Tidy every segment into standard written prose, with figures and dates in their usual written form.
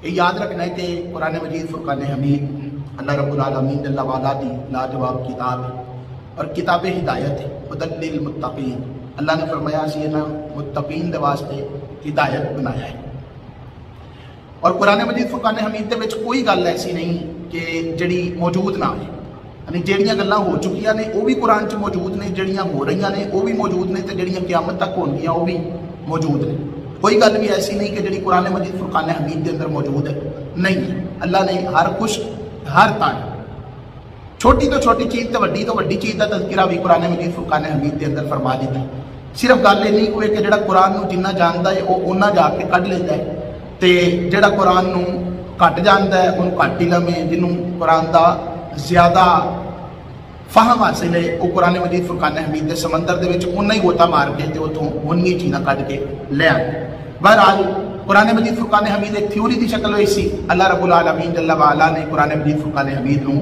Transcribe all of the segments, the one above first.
یہ یاد رکھنا ہے کہ قرآن مجید فرقان حمید اللہ رب العالمین جل وعلا دی لاجواب کتاب ہے اور کتاب ہدایت ہے ہدی للمتقین۔ اللہ نے فرمایا اسی نا متقین دے واسطے ہدایت بنایا ہے۔ اور قرآن مجید فرقان حمید دے وچ کوئی گل ایسی نہیں کہ جڑی موجود نہ ہے، یعنی جڑیاں گلاں ہو چکیاں نے وہ بھی قرآن چ موجود نے، جڑیاں ہو رہی نے وہ بھی موجود نے، تے جڑیاں قیامت تک ہونگیاں وہ بھی موجود نے۔ کوئی گل بھی ایسی نہیں کہ جڑی قرآن مجید فرقان حمید دے اندر موجود ہے، نہیں ہے۔ اللہ نے ہر کچھ ہر تک چھوٹی تو چھوٹی چیز تو وڈی چیز کا تذکرہ بھی قرآن مجید فرقان حمید دے اندر فرما دیتا ہے۔ صرف گل یہ نہیں ہوئے کہ جڑا قرآن نو جنہ جانتا ہے وہ اونا جا کے کڈ لیتا ہے، تے جڑا قرآن نو گھٹ جانتا ہے انہوں گھٹ علم ہے، جنہوں قرآن دا زیادہ فہم حاصل ہے وہ قرآن مجید فرقان حمید دے سمندر دے وچ اونا ہی گوتا مار کے تے اتوں اونی چیزاں کڈ کے لے آئے۔ بہرحال قرآن مجید فرقان حمید ایک تھیوری دی شکل ہوئی سی، اللہ رب العالمین جل وعلا نے قرآن مجید فرقان حمید نو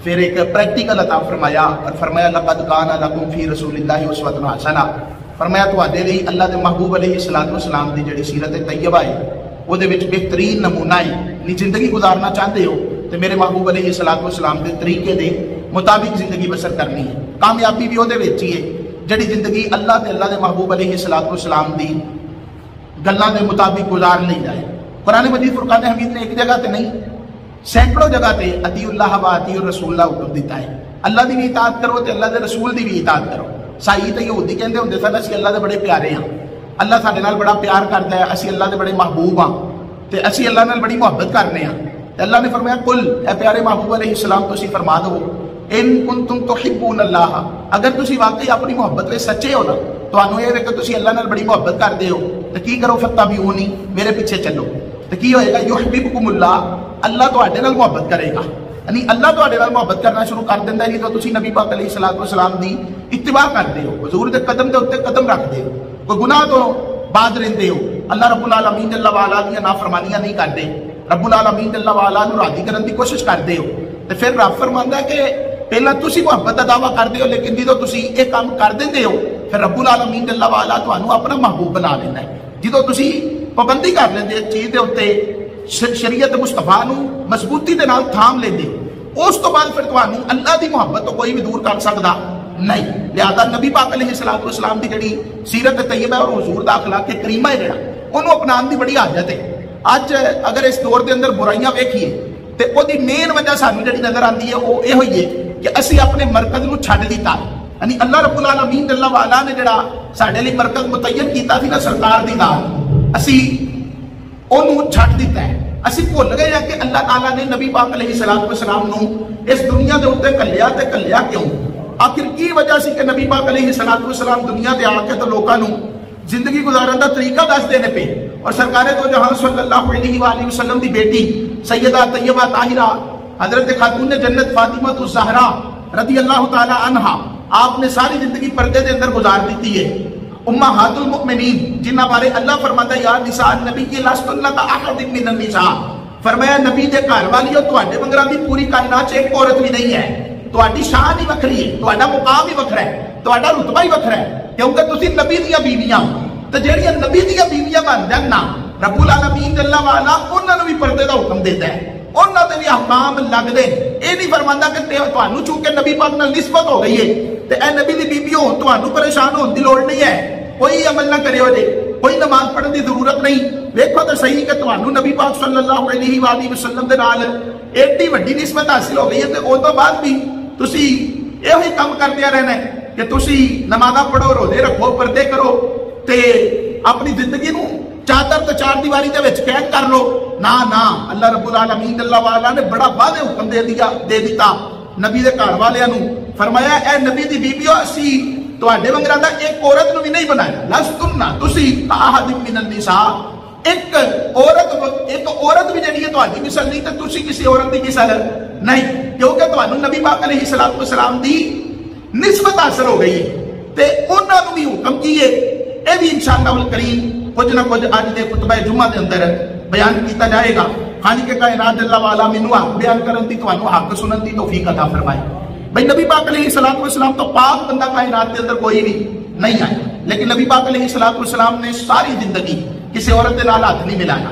پھر ایک پریکٹیکل عطا فرمایا اور فرمایا لقد کان لکم فی رسول اللہ اسوۃ حسنہ، فرمایا تواڈے لئی اللہ دے محبوب علیہ الصلوۃ والسلام دی جڑی سیرت طیبہ ہے وہ دے وچ بہترین نمونہ ہے۔ نی زندگی گزارنا چاہتے ہو تو میرے محبوب علیہ الصلوۃ والسلام دے طریقے دے مطابق زندگی بسر کرنی ہے۔ کامیابی بھی وہ دے وچ ہی ہے جڑی زندگی اللہ تے اللہ دے محبوب علیہ الصلوۃ والسلام دی گلاں دے مطابق گزار لی جائے۔ قرآن مجید فرقان حمید نے ایک جگہ تے نہیں سینکڑوں جگہ تے اطیع اللہ و اطیع الرسول اللہ حکم دیتا ہے، اللہ دی بھی اطاعت کرو تے اللہ دے رسول دی بھی اطاعت کرو۔ عیسائی تے یہودی کہندے ہوندے سن اسی اللہ دے بڑے پیارے ہاں، اللہ ساڈے نال بڑا پیار کردا ہے، اسی اللہ دے بڑے محبوب ہاں تے اسی اللہ نال بڑی محبت کرنے ہاں۔ تے اللہ نے فرمایا قل اے پیارے محبوب علیہ السلام تسی فرما دو ان کنتم تحبون اللہ، اگر تسی واقعی اپنی محبت لے سچے ہو نا، تانوں یہ کہ تسی اللہ نال بڑی محبت کردے ہو تے کی کرو فتبعونی، میرے پیچھے چلو تے کی ہوئے گا یحببکم اللہ، اللہ تواڈے نال محبت کرے گا۔ یعنی اللہ تواڈے نال محبت کرنا شروع کر دیندا ہے جدوں تسی نبی پاک علیہ الصلوۃ والسلام دی اتباع کردے ہو، حضور دے قدم دے اوتے قدم رکھدے ہو، کوئی گناہ تو بعد رہندے ہو، اللہ رب العالمین جل وعلا دی نافرمانیاں نہیں کردے، رب العالمین جل وعلا نوں راضی کرن دی کوشش کردے ہو، تے پھر رب فرماندا ہے کہ پہلا تسی محبت دا دعویٰ کردے ہو لیکن جدوں تسی یہ کام کر دیندے ہو پھر رب العالمین جل وعلا تانوں اپنا محبوب بنا لیندا ہے۔ جدوں تسی پابندی کر لیندے چیز دے اوتے شریعت مصطفیٰ نو مضبوطی دے نال تھام لیندے ہو، اس تو بعد پھر تانوں اللہ دی محبت تو کوئی بھی دور کر سکدا نہیں۔ لہذا نبی پاک علیہ الصلوۃ والسلام دی جڑی سیرت طیبہ اور حضور دا اخلاق کریمہ ہے جڑا انہوں اپنان دی بڑی حاجت ہے۔ اج اگر اس دور دے اندر برائیاں ویکھیے تے او دی مین وجہ سانوں جڑی نظر آندی ہے وہ یہ ہوئی ہے کہ اسی اپنے مرکز نو چھڈ دیتا ہے۔ یعنی اللہ رب العالمین جل وعلا نے جڑا ساڈے لئی مرکز متعین کیتا سی نا سرکار دی ذات، اسی اونوں چھڈ دیتا ہے۔ اسی بھول گئے ہیں کہ اللہ تعالیٰ نے نبی پاک علیہ الصلوۃ والسلام نو اس دنیا دے اوتے کلیا تے کلیا کیوں؟ آخر کی وجہ سی کہ نبی پاک علیہ الصلوۃ والسلام دنیا تے آ کے تو لوکاں نو زندگی گزارن دا طریقہ دس دینے پہ، اور سرکار دو جہاں صلی اللہ علیہ وآلہ وسلم دی بیٹی سیدہ طیبہ طاہرہ حضرت خاتون جنت فاطمہ الزہرا رضی اللہ تعالی عنہا آپ نے ساری زندگی پردے دے اندر گزار دیتی ہے۔ امہات المؤمنین جنہ بارے اللہ فرماتا ہے یا نساء النبی لستن کاحد من النساء، فرمایا نبی دے گھر والیو تواڈے منگراں دی پوری کائنات ایک عورت بھی نہیں ہے، تواڈی شان ہی وکھری ہے، تواڈا مقام ہی وکھرا ہے، تواڈا رتبہ ہی وکھرا ہے، کیونکہ تسی نبی دیاں بیویاں تے جڑیاں نبی دیاں بیویاں بن جان نا رب العالمین جل وعلا انہاں نوں بھی پردے دا حکم دیتا ہے، انہاں تے بھی احکام لگدے۔ اے نہیں فرماندا کہ تانوں چونکہ نبی پاک نال نسبت ہو گئی ہے تے اے نبی دی بیویوں تانوں پریشان ہون دی لوڑ نہیں ہے، کوئی عمل نہ کریو جے، کوئی نماز پڑھن دی ضرورت نہیں۔ ویکھو تے صحیح کہ تانوں نبی پاک صلی اللہ علیہ وآلہ وسلم دے نال ایڈی وڈی نسبت حاصل ہو گئی ہے تے اس تو بعد بھی تسی ایہی کام کردے رہنا ہے کہ تسی نمازاں پڑھو، روزے رکھو، پردے کرو تے اپنی زندگی نو چادر تے چار دیواری دے وچ قید کر لو۔ نا نا، اللہ رب العالمین جل وعلا نے بڑا واضح حکم دے دیتا نبی دے گھر والیاں نو، فرمایا اے نبی دی بیبیو اسی تواڈے وانگراں دا ایک عورت نو بھی نہیں بنایا، لستن تسی کاحد من النساء، ایک عورت بھی جڑی ہے تہاڈی مثل نہیں تے تسی کسی عورت دی مثل نہیں، کیونکہ تانوں نبی پاک علیہ الصلوۃ والسلام دی نسبت حاصل ہو گئی ہے تے انہاں نوں بھی حکم کیے۔ اے بھی انشاءاللہ الکریم کچھ نہ کچھ اج دے خطبہ جمعہ دے اندر بیان کیتا جائے گا۔ خالق کائنات جل وعلا مینوں حق بیان کرن دی تانوں حق سنن دی توفیق عطا فرمائے۔ بھئی نبی پاک علیہ الصلوۃ والسلام تو پاک بندہ کائنات کے اندر کوئی بھی نہیں آیا، لیکن نبی پاک علیہ الصلوۃ والسلام نے ساری زندگی کسی عورت کے نال ہاتھ نہیں ملایا،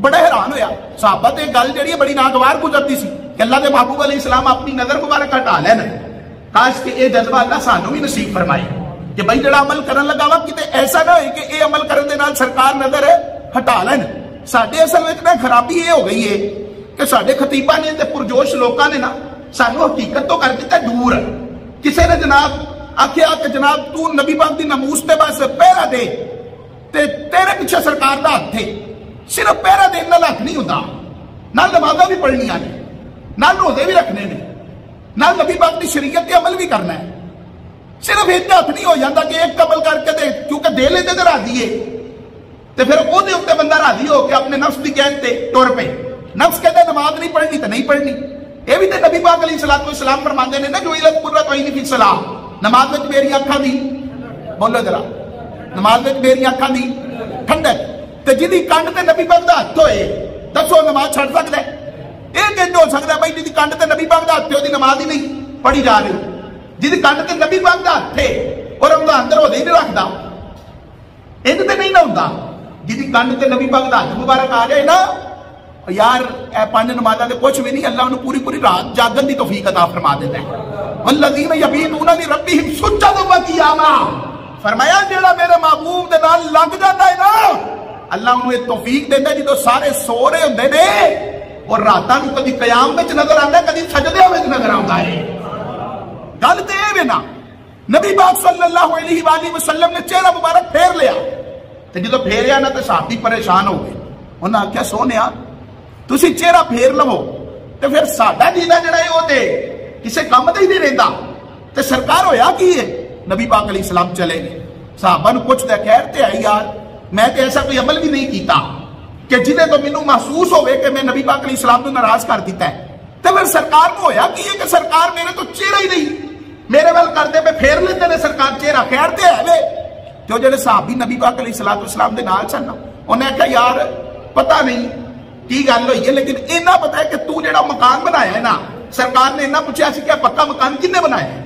بڑا حیران ہویا صحابہ تے گل جڑی ہے بڑی ناگوار گزرتی سی کہ اللہ دے محبوب علیہ السلام اپنی نظر مبارک ہٹا لین کاش کہ اے جذبہ اللہ سانو بھی نصیب فرمائے کہ بھائی جڑا عمل کرن لگا وا کتے ایسا نہ ہوئے کہ اے عمل کرن دے نال سرکار نظر ہٹا لین ساڈے اصل وچ نا خرابی یہ ہو گئی ہے کہ ساڈے خطیباں نے تے پرجوش لوکاں نے نا سانو حقیقت تو کر دتا دور کسے نے جناب آخیا کہ جناب تو نبی پاک دی ناموس تے بس پہرا دے تے تیرے پیچھے سرکار دا ہاتھ تھے صرف پہرا دین نال ہاتھ نہیں ہوندا نال نمازاں بھی پڑھنیاں نے نال روزے بھی رکھنے نے نال نبی پاک دی شریعت تے عمل بھی کرنا ہے صرف ایک ہاتھ نہیں ہو جاتا کہ ایک عمل کر کے دے کیونکہ دے لیتے تے راضی ہے تے پھر او دے اوتے بندہ راضی ہو کے اپنے نفس دی قید تے ٹر پے نفس کہتا نماز نہیں پڑھنی تے نہیں پڑھنی یہ بھی تے نبی پاک علیہ الصلوۃ والسلام فرماندے نے نا جو علت قرۃ عین فی الصلاۃ نماز وچ میری اکھاں دی بولو ذرا نماز وچ میری اکھاں دی ٹھنڈک تے جدی کنڈ تے نبی پاک دا ہاتھ ہوئے دسو نماز چھڑ سکدا ہے یہ کیسے ہو سکتا ہے بھائی جدی کنڈ تے نبی پاک دا ہاتھ ہوئے دی نماز ہی نہیں پڑھی جا رہی جدی کنڈ تے نبی پاک دا ہاتھ ہے اور رمضان اندر ہو نہیں رکھدا یہ تے نہیں نہ ہوندا جدی کنڈ تے نبی پاک دا ہاتھ مبارک آ جائے نا یار اے پانچ نمازاں تے کچھ بھی نہیں اللہ انہوں پوری پوری رات جاگن دی توفیق عطا فرما دیتا ہے والذین یبیتون لربہم سجدا وقیاما فرمایا جیڑا میرے محبوب دے نال لگ جاتا ہے نا اللہ انہوں یہ توفیق دیتا ہے جدو سارے سو رہے ہوندے نے اور راتاں نوں کدی قیام وچ نظر آندا ہے کدی سجدے وچ نظر آندا ہے گل تے اے نا نبی پاک صلی اللہ علیہ وآلہ وسلم نے چہرہ مبارک پھیر لیا تے جدو پھیریا نا تے صحابی پریشان ہو گئے انہاں آکھیا سونیا تسی چہرہ پھیر لو تے پھر ساڈا جینا جڑا ہے وہ تے کسے کم تے ہی نہیں رہندا تے سرکار ہویا کی ہے نبی پاک علیہ السلام چلے گئے صحابہ نوں پوچھدا خیر تے ہے یار میں تے ایسا کوئی عمل بھی نہیں کیتا کہ جدے تو مینوں محسوس ہوئے کہ میں نبی پاک علیہ السلام کو ناراض کر دیتا ہے تے پھر سرکار کو ہویا کی ہے کہ سرکار میرے تو چہرہ ہی نہیں میرے ول کردے پہ پھیر لیندے نے سرکار چہرہ خیر تے ہے وے جو جڑے صحابی نبی پاک علیہ السلام دے نال سن انہیں کہا یار پتہ نہیں کی گل ہوئی ہے لیکن اینا پتا ہے کہ تو جڑا مکان بنایا ہے نا سرکار نے اینا پوچھا سی کہ پکا مکان کنے بنایا ہے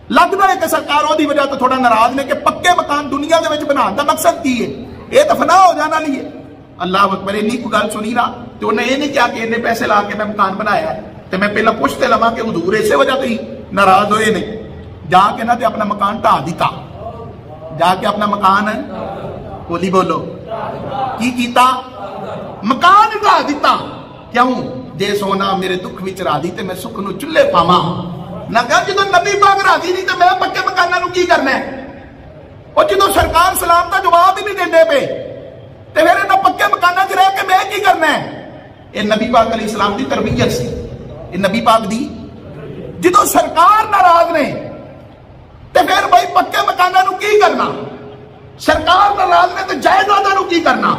لگتا ہے کہ سرکار وہ دی وجہ تو تھوڑا ناراض نے کہ پکے مکان دنیا دے وچ بنانے دا مقصد کی ہے یہ تو فنا ہو جانا نہیں ہے اللہ اکبر انی کو گل سنی رہا تو انہیں یہ نہیں کیا کہ اتنے پیسے لا کے میں مکان بنایا ہے تو میں پہلا پوچھتے لواں کہ حضور اسی وجہ تو ہی ناراض ہوئے نہیں جا کے نہ تے اپنا مکان ٹھا دیتا جا کے اپنا مکان بولی بولو کی کیتا مکان ٹھا دیتا کیوں جے سونا میرے دکھ وچ راضی تے میں سکھ نو چلے پاواں نہ کہ جدوں نبی پاک راضی نہیں تے میں پکے مکاناں نو کی کرنا ہے اور جدوں سرکار سلام دا جواب ہی نہیں دیندے پے تے پھر انہاں پکے مکاناں وچ رہ کے میں کی کرنا ہے اے نبی پاک علیہ السلام دی تربیت سی اے نبی پاک دی جدوں سرکار ناراض نے تے پھر بھائی پکے مکاناں نو کی کرنا سرکار ناراض نے تے جائیداداں نو کی کرنا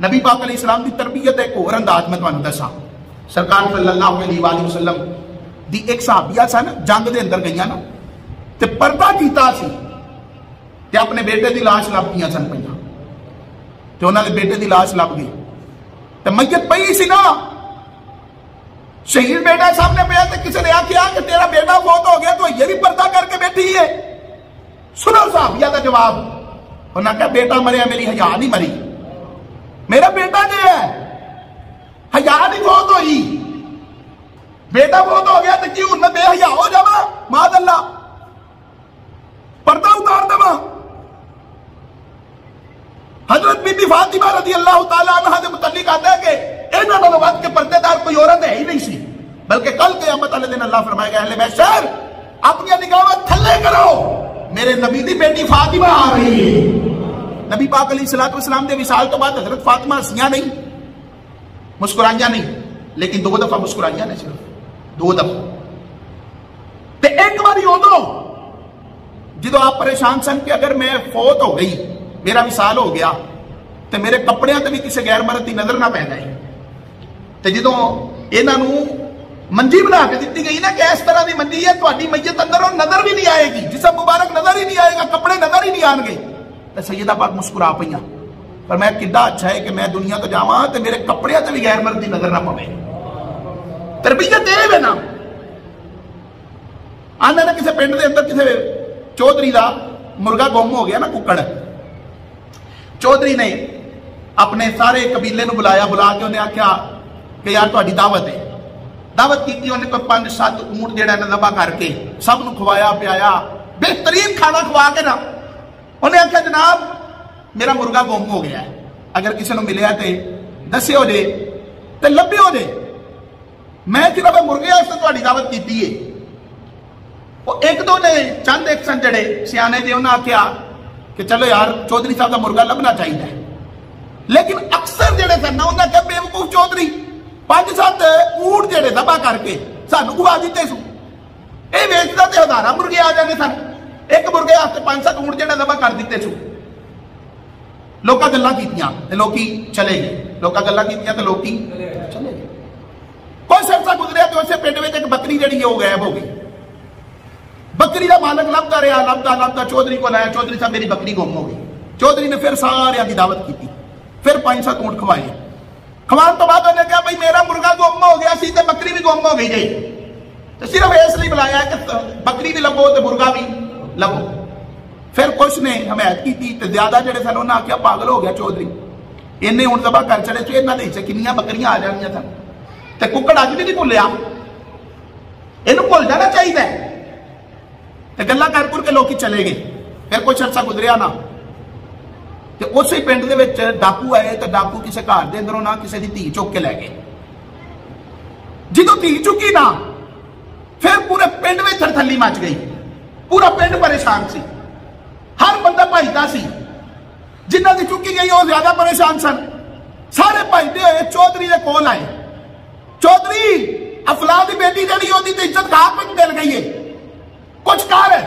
نبی پاک علیہ السلام دی تربیت ایک اور انداز میں تمہیں دسا سرکار صلی اللہ علیہ وآلہ وسلم دی ایک صحابیہ سن جنگ دے اندر گئیاں نا تے پردہ کیتا سی تے اپنے بیٹے دی لاش لب گئیاں سن پئیاں تے انہاں دے بیٹے دی لاش لب گئی تے میت پئی سی نا شہید بیٹا سامنے پیا تے کسی نے آکھیا کہ تیرا بیٹا فوت ہو گیا تو یہ بھی پردہ کر کے بیٹھی ہے سنو صحابیہ دا جواب انہاں کہا بیٹا مریا میری حیا نہیں مری میرا بیٹا جو ہے حیا نہیں فوت ہوئی بیٹا فوت ہو گیا تو کیوں نہ بے حیا ہو جاوا معاذ اللہ پردہ اتار دوا حضرت بی بی فاطمہ رضی اللہ تعالیٰ عنہ دے متعلق آتا ہے کہ انہاں نالوں ود کے پردے دار کوئی عورت ہے ہی نہیں سی بلکہ کل قیامت والے دن اللہ فرمائے گا اہل بیت شہر اپنی نگاہ تھلے کرو میرے نبی دی بیٹی فاطمہ آ رہی ہے نبی پاک علیہ السلام دے وصال تو بعد حضرت فاطمہ ہنسیاں نہیں مسکرائیاں نہیں لیکن 2 دفعہ مسکرائیاں نے صرف 2 دفعہ تے ایک باری ادو جدو آپ پریشان سن کہ اگر میں فوت ہو گئی میرا وصال ہو گیا تے میرے کپڑیاں تے بھی کسی غیر مرد دی نظر نہ پے جائے تے جدو انہاں نو منجی بنا کے دیتی گئی نا کہ اس طرح دی منجی ہے تہاڈی میت اندر نظر بھی نہیں آئے گی جسم مبارک نظر ہی نہیں آئے گا کپڑے نظر ہی نہیں آن گے تے سیدہ پاک مسکرا پئیاں پر میں کڈا اچھا ہے کہ میں دنیا تو جاواں تے میرے کپڑے تے بھی غیر مرد دی نظر نہ پوے تربیت اے ہے نا آنے نا کسی پنڈ دے اندر کسی چودھری دا مرغا گم ہو گیا نا ککڑ چودھری نے اپنے سارے قبیلے نو بلایا, بلا کے انہیں آخیا کہ یار تہاڈی دعوت ہے. دعوت کی انہیں کوئی 5-7 اونٹ جہاں ذبح کر کے سب نو کھوایا پیا, بہترین کھانا کھوا کے نا انہیں آخیا جناب میرا مرغا گم ہو گیا ہے, اگر کسی نے ملیا تو دسیو جے تے لبیو جے, میں صرف مرغے واسطے تہاڈی دعوت کی ہے. وہ ایک دو نے چند ایک سن جڑے سیانے جے انہیں آخیا کہ چلو یار چودھری صاحب کا مرغا لبنا چاہیے, لیکن اکثر جڑے سن نا انہیں کہا بیوقوف چودھری 5-7 اونٹ جڑے ذبح کر کے سانو کھوا دیتے سو, یہ ویچتا تے ہزاراں مرغے آ جانے سن, ایک مرغے واسطے 5-7 اونٹ جڑے ذبح کر دیتے سو. لوکاں گلاں کیتیاں تے لوکی چلے گئے, لوکاں گلاں کیتیاں تے لوکی چلے گئے. کوئی عرصہ گزریا تو اسے پنڈ وچ ایک بکری جڑی ہے وہ غائب ہو گئی. بکری کا مالک لبتا رہا, لبتا چودھری کو لایا, چودھری صاحب میری بکری گم ہو گئی. چودھری نے پھر سارے کی دعوت کی, پھر 5-7 اونٹ کھوائے. کھوان تو بعد انہیں کہا بھائی میرا مرغا گم ہو گیا سی تے بکری بھی گم ہو گئی جی, تو صرف اس لیے بلایا کہ بکری بھی لبو تے مرغا بھی لبو. پھر کچھ نے حمایت کی تے زیادہ جڑے سن انہیں آخیا پاگل ہو گیا چودھری, انہیں اونٹ ذبح کر چڑے تو یہاں دے کنیاں بکریاں آ جانیاں سن, تے ککڑ اج بھی نہیں بھولیا, یہ بھول جانا چاہیے. تے گلا کر کے لوگ چلے گئے. پھر کچھ عرصہ گزریا نا تے اسی پنڈ دے وچ ڈاکو آئے, تے ڈاکو کسی گھر دے اندروں نہ کسی دی دھی چک کے لے گئے. جدوں دھی چکی نا پھر پورے پنڈ میں تھرتھلی مچ گئی, پورا پنڈ پریشان سی, ہر بندہ بھجدا سی. جنہ دی چکی گئی وہ زیادہ پریشان سن. سارے بھجدے ہوئے چودھری دے کول آئے, چودھری افلاح دی بیٹی جڑی ہوندی تے عزت کھا پہ مل گئی ہے, کچھ کار ہے.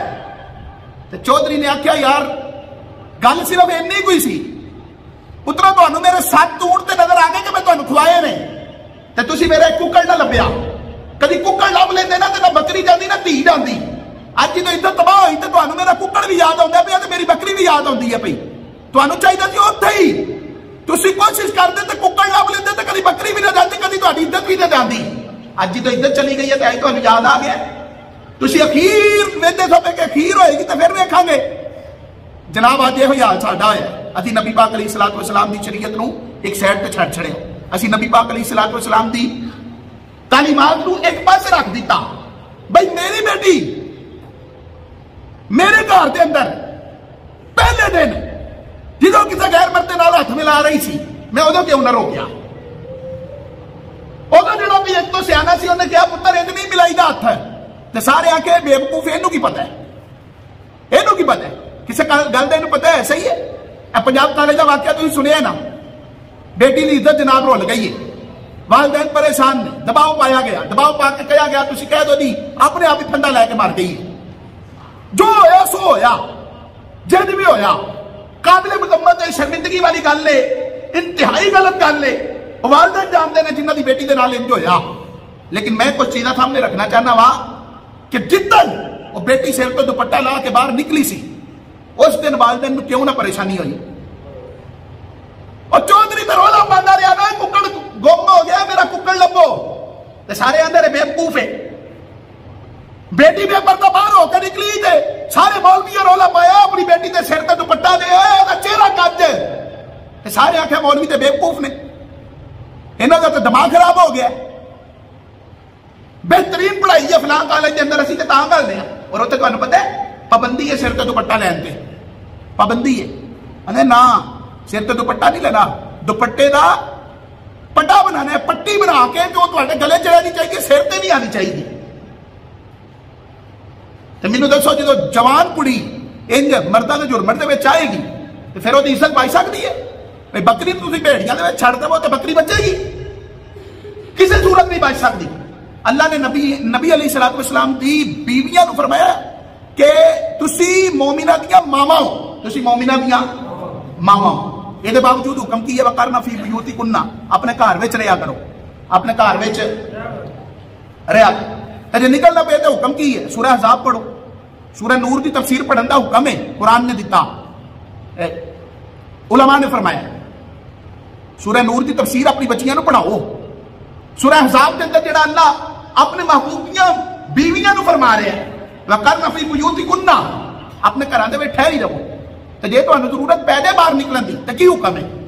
تو چودھری نے آخیا یار گل صرف اینی کوئی سی, پترا تمہیں میرے 7 اونٹ تے نظر آ گئے کہ میں تمہیں کھوائے نے, تے تسی میرا ککڑ نہ لبیا. کدی ککڑ لب لیندے نا تے نہ بکری جاندی نہ دھی جاندی. اج جدوں عزت تباہ ہوئی تے تمہیں میرا ککڑ بھی یاد آਉਂدا پیا تے میری بکری بھی یاد آندی ہے پئی. تمہیں چاہیے سی اوتھے ہی تسی کوشش کردے تے ککڑ لب لیندے تے کدی بکری بھی نہ جاندی, کدی تہاڈی عزت بھی نہ جاندی. اج جدوں عزت چلی گئی ہے تے اج تمہیں یاد آ گیا. تسی اخیر ویندے سو کہ اخیر ہوئے گی تو پھر ویکھاں گے. جناب اج یہ حال ساڈا ہے, اسی نبی پاک علیہ الصلوۃ والسلام دی شریعت نو ایک سائڈ تے چھڈ چھڑے, اسی نبی پاک علیہ الصلوۃ والسلام دی تعلیمات نو ایک پاسے رکھ دیتا. بھائی میری بیٹی میرے گھر دے اندر پہلے دن جدوں کسی غیر مرد نال ہاتھ ملا رہی سی, میں ادوں کیوں نہ روکیا. ادوں جڑا بھی ایک تو سیانا سی انہیں کہا پتر انج نہیں ملائی دا ہاتھ, تے سارے آ کے بے وقوف اینو کی پتہ ہے, اینو کی پتہ ہے, کسی گل دا پتہ ہے. صحیح ہے پنجاب کالج کا واقعہ تھی سنیا نا, بیٹی کی عزت جناب رول گئی ہے, والدین پریشان نے, دباؤ پایا گیا, دباؤ پا کے کہا گیا تھی کہہ دو جی اپنے آپ ہی پھندا لے کے مار گئی ہے. جو ہویا سو ہویا, جد بھی ہویا, قابل مذمت ہے, شرمندگی والی گل ہے, انتہائی غلط گل ہے. والدین جانتے ہیں جنہ کی بیٹی کے نال انج ہویا. لیکن میں کچھ چیزاں سامنے رکھنا چاہنا وا کہ جدن وہ بیٹی سر تو دوپٹہ لا کے باہر نکلی سی, اس دن والدین میں کیوں نہ پریشانی ہوئی. اور چودھری تو رولا پانا رہا نا ککڑ گم ہو گیا, میرا ککڑ لبو, تے سارے اندر بے وقوف ہے. بیٹی بے پردہ باہر ہو کے نکلی تے سارے مولوی رولا پایا اپنی بیٹی تے سر تے دوپٹہ دے چہرہ کج, تے سارے آخیا مولوی تے بے وقوف نے, انہوں کا تو دماغ خراب ہو گیا. بہترین پڑھائی ہے فلاں کالج کے اندر, اسی تے تاں گل دے اور اتنے تمہیں پتہ ہے پابندی ہے سر تے دوپٹہ لین تے, پابندی ہے. انہیں نا سر تے دوپٹہ نہیں لینا, دوپٹے دا پٹا بنانا ہے, پٹی بنا کے جو تواڈے گلے چڑھانی چاہیے, سر تے نہیں آنی چاہیے. تو مینوں دسو جدو جوان کڑی انج مرداں دے جرمن دے وچ آئے گی تو پھر وہ عزت پائی سکتی ہے. بھائی بکری تسی بھیڑیاں دے وچ چھڈ دو تے بکری بچے گی, کسی صورت نہیں بچ سکتی. اللہ نے نبی علیہ الصلوۃ والسلام دی بیویاں نو فرمایا کہ تسی مومنہ دیاں ماواں ہو, تسی مومنہ دیاں ماواں ہو. یہ باوجود حکم کی ہے وقرنا فی بیوتکن, اپنے گھر وچ رہیا کرو, اپنے گھر وچ رہیا کرو. جے نکلنا پے تو حکم کی ہے, سورہ احزاب پڑھو, سورہ نور کی تفسیر پڑھن دا حکم ہے قرآن نے دیتا, علماء نے فرمایا سورہ نور کی تفسیر اپنی بچیاں نو پڑھاؤ. سورہ احزاب کے اندر جڑا اللہ اپنے محبوب دیاں بیویاں نو فرما رہے ہیں وقرنا فی بیوتکن, اپنے گھراں دے وچ ٹھہری رہو. تے جے تانوں ضرورت پے جائے باہر نکلن دی تے کی حکم ہے,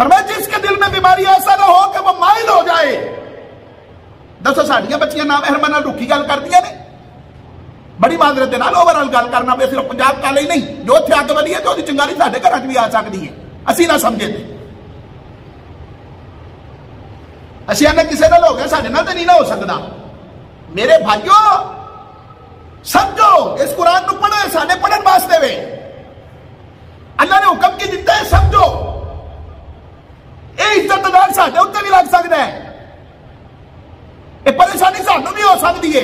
فرمایا جس کے دل میں بیماری ایسا نہ ہو کہ وہ مائل ہو جائے. دسو ساڈیاں بچیاں نامحرماں نال رکھی گل کردیاں نے, بڑی معذرت نال اوورال گل کرنا پہ صرف پنجاب کالے ہی نہیں, جو اتنے اگ ولی ہے تو چنگاری ساڈے گھر بھی آ سکتی ہے, اسی نہ سمجھے تھے. اسی آنے کسی نال ہو گیا ساڈے نال تے نہیں نہ ہو سکتا. میرے بھائیو سمجھو, اس قرآن کو پڑھو, ساڈے پڑھن واسطے وے, اللہ نے حکم کی دیتا ہے, سمجھو. یہ عزت دار ساڈے اتنے بھی لگ سکتا ہے, یہ پریشانی سانوں بھی ہو سکتی ہے,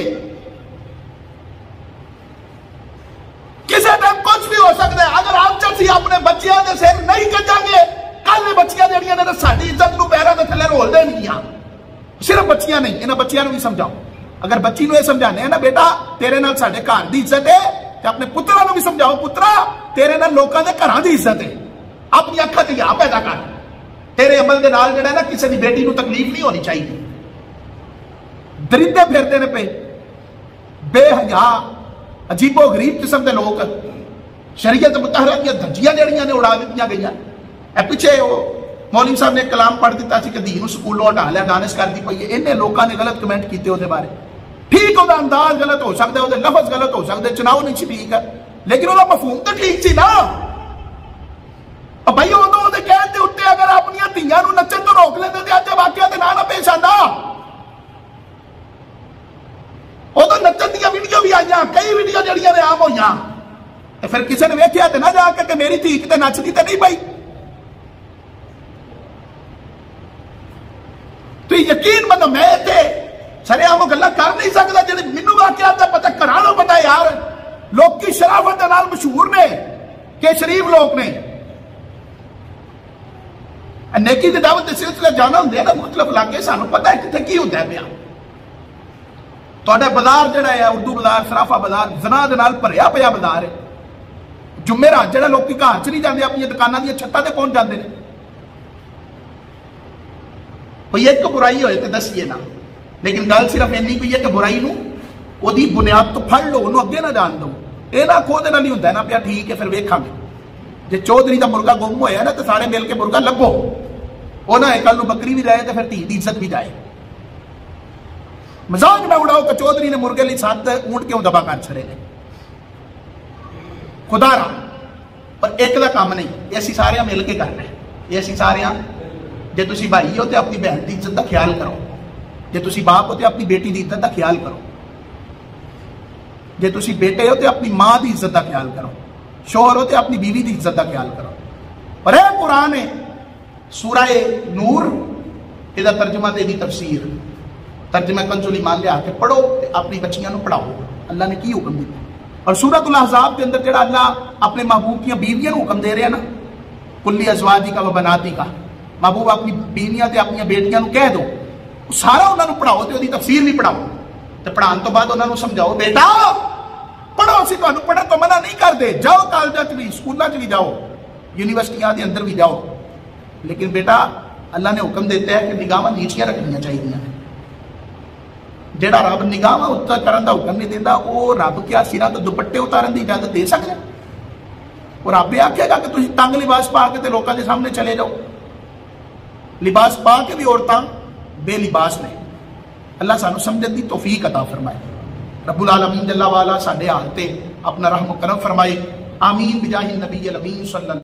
کسی ٹائم کچھ بھی ہو سکتا ہے. اگر آپ چلسی اپنے بچیاں دے سر نہیں کجاں گے, کل بچیاں جڑیاں نے ساڈی عزت نو پیراں دے تھلے رول دینگیاں. صرف بچیاں نہیں, انہاں بچیاں نو بھی سمجھاؤ. اگر بچی نو یہ سمجھانے ہیں نا بیٹا تیرے نال ساڈے گھر دی عزت ہے, تے اپنے پتراں نو بھی سمجھاؤ پترا تیرے نال لوکاں دے گھراں دی عزت ہے. اپنی اکھاں تے حیا پیدا کر, تیرے عمل دے نال جڑا ہے نا کسی دی بیٹی نو تکلیف نہیں ہونی چاہیے. درندے پھرتے نے پہ بے حیا عجیب و غریب قسم دے لوگ, شریعت مطہرہ دیا دھجیاں جڑیاں نے اڑا دتیاں گئیاں. اے پیچھے وہ مولوی صاحب نے ایک کلام پڑھ دیتا سی کہ دین سکولوں ہٹا لیا, دانش کر دی پئی ہے. انہیں لوکاں نے غلط کمنٹ کیتے وہ بارے. ٹھیک وہ انداز غلط ہو سکتا ہے, وہ لفظ غلط ہو سکتے, چناؤ نہیں سی ٹھیک ہے, لیکن وہ مفہوم تو ٹھیک سی نا. اور بھائی وہ کہتے اتنے اگر اپنی دھیاں نو نچن تو روک لیندے تے اج واقعہ تے نہ پیش آندا. وہ تو نچن دیا ویڈیو بھی آئی, کئی ویڈیو جڑیاں نے عام ہوئی, پھر کسی نے ویکھیا تے نہ جا کے کہ میری دھی تے نچدی تے نہیں پئی. تو یقین منو میں تے سارے عام گلاں کر نہیں سکدا جڑے مینوں واقعات دا پتہ گھراں نوں پتہ یار. لوگ کی شرافت دے نال مشہور نے کہ شریف لوگ نے. نیکی دی دعوت دے سلسلے جانا ہوندے نا مختلف علاقے, سانوں پتہ ہے کتھے کی ہوندا ہے پیا. تواڈا بازار جڑا ہے اردو بازار, سرافا بازار, زنا دے نال بھریا پیا بازار ہے. جمعرات جڑا لوگ گھر چ نہیں جاندے, اپنی دکاناں دی چھتاں تے پہنچ جاندے نے. کوئی ایک برائی ہوئے تے دسیے نا, لیکن گل صرف اینی کوئی ہے کہ برائی نو اودی بنیاد تو پھڑ لو, انہوں اگے نہ جان دو. اے نہ کھو دے نال نہیں ہوندا نا پیا ٹھیک ہے پھر ویکھاں گے. جے چودھری دا مرغا گم ہویا نا تے سارے مل کے مرغا لبو, وہ نہ کل نو بکری بھی جائے تے پھر دھی دی عزت بھی جائے. مزاق نہ اڑاؤ کہ چودھری نے مرغے لی 7 اونٹ کیوں دبا کر چھڑے نے. خدا را پر ایک دا کام نہیں, یہ اسی سارے مل کے کرنا ہے. یہ اسی سارے جے تسی بھائی ہو تے اپنی بہن دی عزت دا خیال کرو, جے تسی باپ ہو تے اپنی بیٹی دی عزت دا خیال کرو, جے تسی بیٹے ہو تے اپنی ماں دی عزت دا خیال کرو, شوہر ہو تے اپنی بیوی دی عزت دا خیال کرو. اور اے قرآن ہے سورہ نور, یہ ترجمہ تے دی تفسیر, ترجمہ کنز الایمان لے آ کے پڑھو, اپنی بچیاں نو پڑھاؤ. اللہ نے کی حکم دیتا. اور سورۃ الاحزاب کے اندر جڑا اللہ اپنے محبوب کی بیویاں نو حکم دے رہے ہیں نا, کلی ازواجی کا و بناتی کا, محبوب اپنی بیویاں تے اپنی بیٹیاں نو کہہ دو, سارا انہاں نو پڑھاؤ تے دی تفسیر بھی پڑھاؤ. تے پڑھان تو بعد انہاں نو سمجھاؤ بیٹا پڑھو, اسی تانوں پڑھن تو منع نہیں کردے, جاؤ کالجاں چ بھی, سکولاں چ بھی جاؤ, یونیورسٹیاں دے اندر بھی جاؤ, لیکن بیٹا اللہ نے حکم دیتا ہے کہ نگاہاں نیچیاں رکھنیاں چاہیے. جڑا رب نگاہ اتر کرن دا حکم نہیں دیندا, وہ رب کیا سراں تو دوپٹے اتارن دی اجازت دے سکدا؟ اور رب یہ آکھے گا کہ تسی تنگ لباس پا کے تے لوکاں دے سامنے چلے جاؤ؟ لباس پا کے بھی عورتاں بے لباس نے. اللہ سانو سمجھن دی توفیق عطا فرمائے. رب العالمین جل وعلا ساڈے حال تے اپنا رحم و کرم فرمائے. آمین بجاہ النبی الامین صلی اللہ